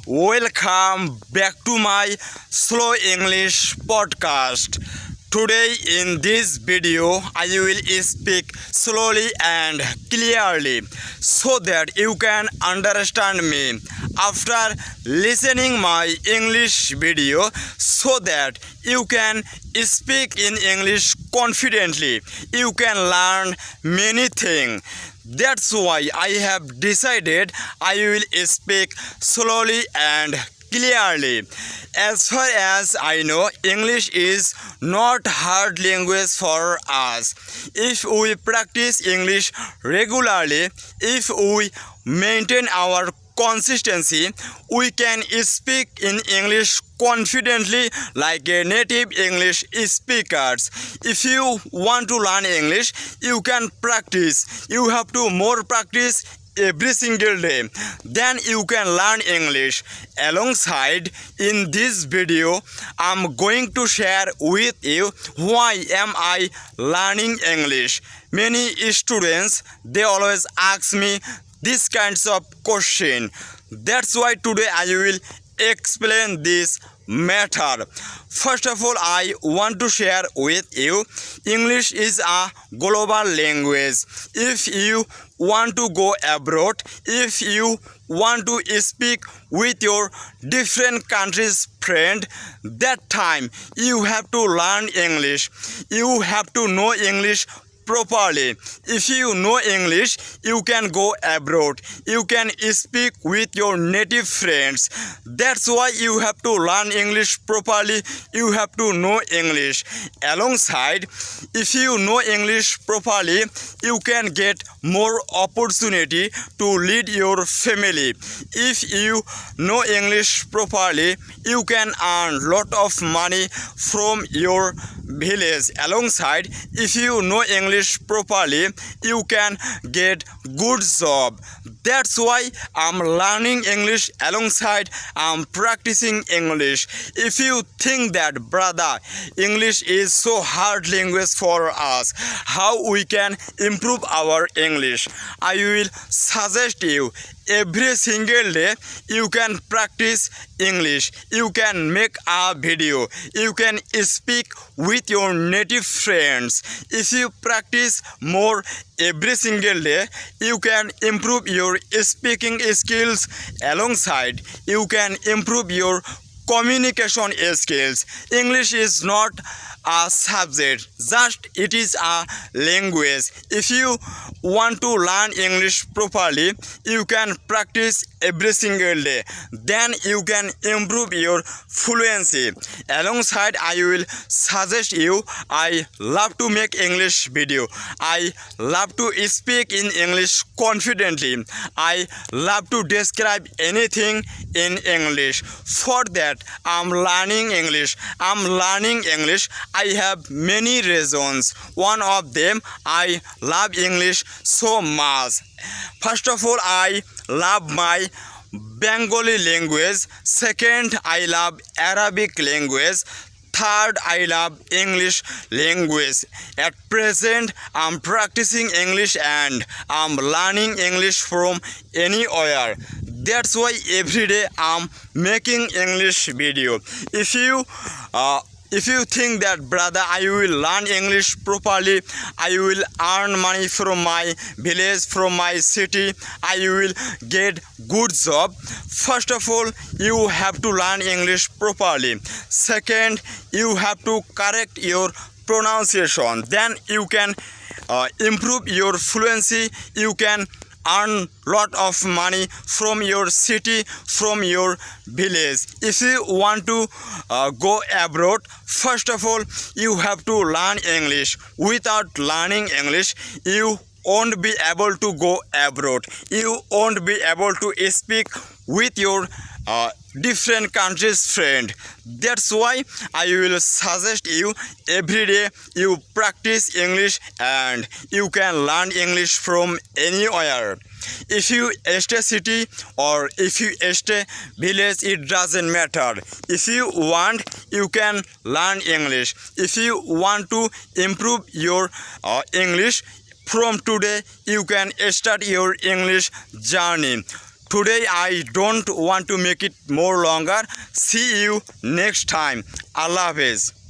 Welcome back to my Slow English podcast. Today in this video I will speak slowly and clearly so that you can understand me. After listening my English video so that you can speak in English confidently, you can learn many things. That's why I have decided I will speak slowly and clearly. As far as I know, English is not hard language for us. If we practice English regularly, if we maintain our consistency, we can speak in English confidently like a native English speakers. If you want to learn English, you can practice. You have to more practice every single day, then you can learn English. Alongside in this video I'm going to share with you why am I learning English. Many students, they always ask me these kinds of question. That's why today I will explain this matter. First of all, I want to share with you English is a global language. If you want to go abroad, if you want to speak with your different countries friend, that time you have to learn English. You have to know English properly. If you know English, you can go abroad. You can speak with your native friends. That's why you have to learn English properly. You have to know English. Alongside, if you know English properly, you can get more opportunity to lead your family. If you know English properly, you can earn lot of money from your village. Alongside, if you know English properly, you can get good job. That's why I'm learning English. Alongside, I'm practicing English. If you think that brother, English is so hard language for us, how we can improve our English, I will suggest you every single day you can practice English. You can make a video. You can speak with your native friends. If you practice more every single day, you can improve your speaking skills. Alongside, you can improve your communication skills. English is not a subject, just it is a language. If you want to learn English properly, you can practice every single day, then you can improve your fluency. Alongside, I will suggest you, I love to make English video. I love to speak in English confidently. I love to describe anything in English. For that, I'm learning English. I have many reasons. One of them, I love English so much. First of all, I love my Bengali language. Second, I love Arabic language. Third, I love English language. At present, I'm practicing English and I'm learning English from anywhere. That's why every day I'm making English video. If you think that brother, I will learn English properly, I will earn money from my village, from my city, I will get good job. First of all, you have to learn English properly. Second, you have to correct your pronunciation. Then you can improve your fluency. You can earn lot of money from your city, from your village. If you want to go abroad, first of all, you have to learn English. Without learning English, you won't be able to go abroad. You won't be able to speak with your different countries friend. That's why I will suggest you every day you practice English and you can learn English from anywhere. If you stay city or if you stay village, it doesn't matter. If you want, you can learn English. If you want to improve your English, from today you can start your English journey. Today I don't want to make it more longer. See you next time. Allah Hafiz.